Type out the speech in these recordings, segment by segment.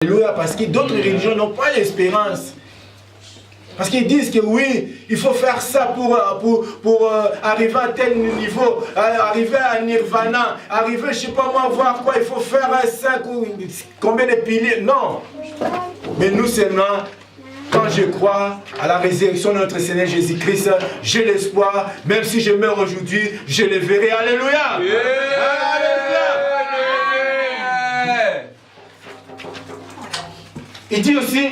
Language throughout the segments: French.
Alléluia, parce que d'autres religions n'ont pas l'espérance. Parce qu'ils disent que oui, il faut faire ça pour arriver à tel niveau, arriver à Nirvana, arriver, je ne sais pas moi, voir quoi, il faut faire 5 ou combien de piliers. Non. Mais nous seulement, quand je crois à la résurrection de notre Seigneur Jésus-Christ, j'ai l'espoir, même si je meurs aujourd'hui, je le verrai. Alléluia. Yeah. Alléluia. Il dit aussi,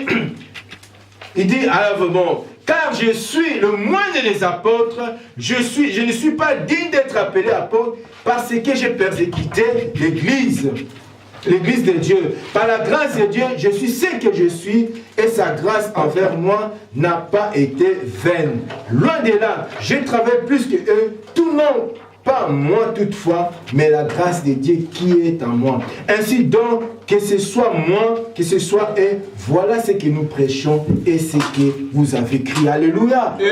il dit, alors bon, car je suis le moindre des apôtres, je ne suis pas digne d'être appelé apôtre parce que j'ai persécuté l'Église de Dieu. Par la grâce de Dieu, je suis ce que je suis et sa grâce envers moi n'a pas été vaine. Loin de là, je travaille plus que eux, tout non. Pas moi toutefois, mais la grâce de Dieu qui est en moi. Ainsi donc, que ce soit moi, que ce soit eux, voilà ce que nous prêchons et ce que vous avez crié. Alléluia. Amen.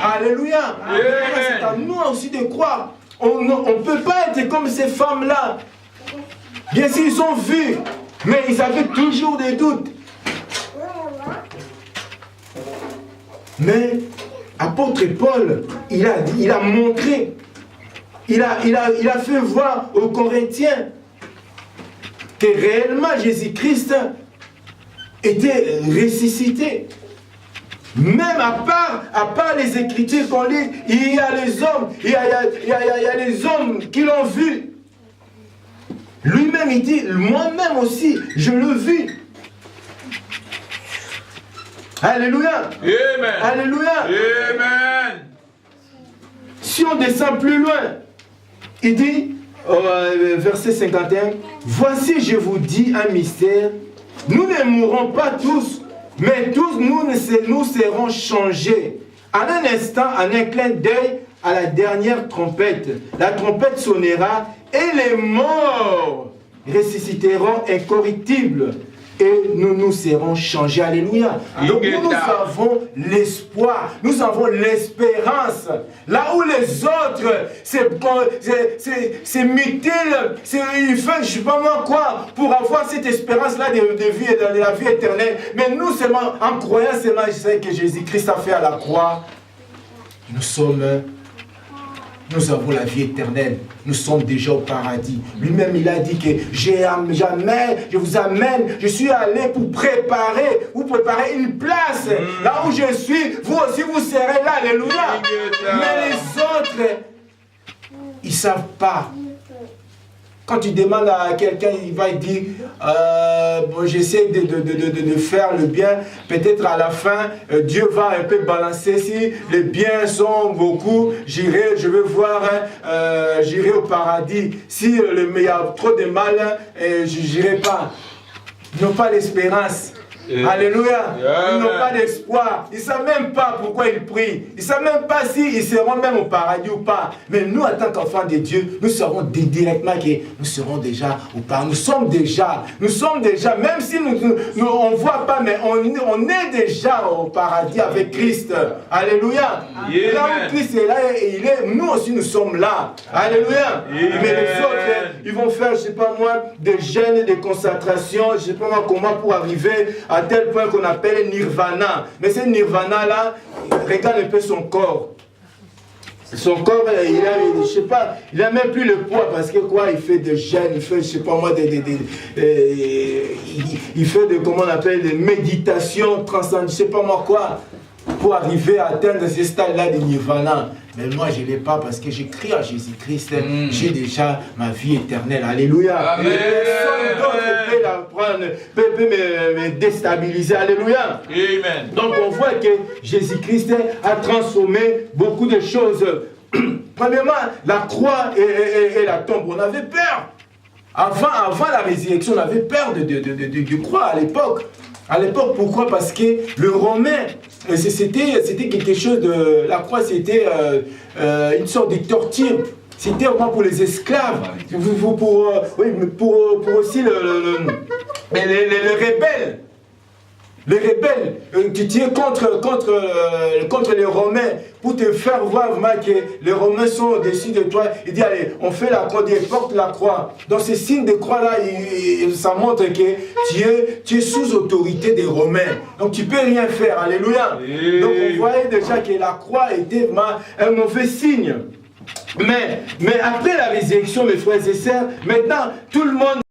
Alléluia. C'est à nous aussi de croire. On ne peut pas être comme ces femmes-là. Bien sûr, ils ont vu, mais ils avaient toujours des doutes. Mais apôtre Paul, il a montré. Il a fait voir aux Corinthiens que réellement Jésus-Christ était ressuscité. Même à part les Écritures qu'on lit, il y a les hommes, il y a les hommes qui l'ont vu. Lui-même, il dit, moi-même aussi, je l'ai vu. Alléluia. Amen. Alléluia. Amen. Si on descend plus loin, il dit, verset 51, « Voici, je vous dis un mystère, nous ne mourrons pas tous, mais tous nous serons changés. En un instant, en un clin d'œil, à la dernière trompette. La trompette sonnera et les morts ressusciteront incorruptibles. Et nous serons changés. Alléluia. Donc nous avons l'espoir. Nous avons l'espérance. Là où les autres, c'est mutile, ils font je ne sais pas moi quoi, pour avoir cette espérance-là de vie et de la vie éternelle. Mais nous seulement, en croyant seulement ce que Jésus-Christ a fait à la croix, nous avons la vie éternelle. Nous sommes déjà au paradis. Lui-même, il a dit que je vous amène, je suis allé pour vous préparer une place. Là où je suis, vous aussi, vous serez là. Alléluia. Mais les autres, ils ne savent pas. Quand tu demandes à quelqu'un, il va dire, bon, j'essaie de faire le bien, peut-être à la fin, Dieu va un peu balancer, si les biens sont beaucoup, je vais voir, j'irai au paradis, si il y a trop de mal, je n'irai pas. Ils n'ont pas d'espérance. Alléluia. Ils n'ont pas d'espoir. Ils ne savent même pas pourquoi ils prient. Ils ne savent même pas s'ils seront même au paradis ou pas. Mais nous, en tant qu'enfants de Dieu, nous saurons directement que nous serons déjà au paradis. Nous sommes déjà, même si on ne voit pas, mais on est déjà au paradis avec Christ. Alléluia. Là où Christ est là, nous aussi nous sommes là. Alléluia. Mais les autres, ils vont faire, je ne sais pas moi, des jeûnes, des concentrations, je ne sais pas moi comment pour arriver à tel point qu'on appelle Nirvana. Mais ce Nirvana-là, regarde un peu son corps. Son corps, je sais pas, il n'a même plus le poids parce que quoi, il fait des jeûnes, il fait, je sais pas moi, il fait comment on appelle, des méditations transcendantes, je sais pas moi quoi, pour arriver à atteindre ce stade-là de Nirvana. Mais moi, je ne l'ai pas parce que j'écris à Jésus-Christ. J'ai déjà ma vie éternelle. Alléluia. Amen. Personne d'autre peut me déstabiliser. Alléluia. Amen. Donc, on voit que Jésus-Christ a transformé beaucoup de choses. Premièrement, la croix et la tombe. On avait peur. Avant la résurrection, on avait peur de croix à l'époque. À l'époque, pourquoi? Parce que le Romain, c'était quelque chose de... La croix, c'était une sorte de torture. C'était vraiment pour les esclaves, pour aussi les rebelles. les rebelles qui tiennent contre les Romains pour te faire voir vraiment que les Romains sont au-dessus de toi. Il dit, allez, on fait la croix, il porte la croix. Donc ce signe de croix-là, ça montre que tu es sous autorité des Romains. Donc tu ne peux rien faire. Alléluia. Donc on voyait déjà que la croix était vraiment un mauvais signe. Mais après la résurrection, mes frères et sœurs, maintenant tout le monde